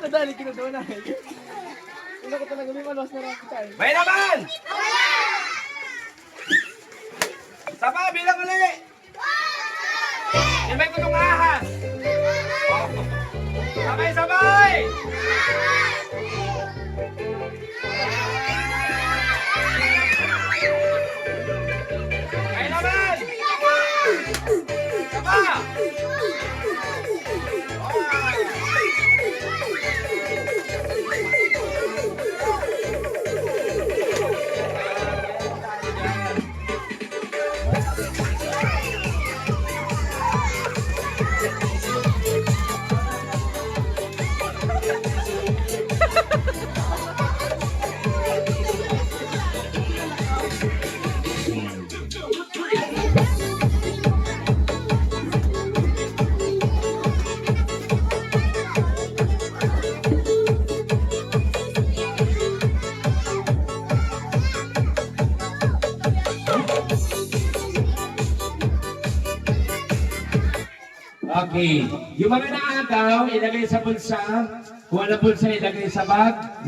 Nadali ko na doon na. Hindi ko talaga may malos na rin tayo. May naman! Sapa, bilang ulit! Ibay ko itong ahas! Sabay-sabay! May naman! Sapa! Okay. Yung mga nakakagaw, ilagay sa bulsa. Kung ano bulsa, ilagay sa bag.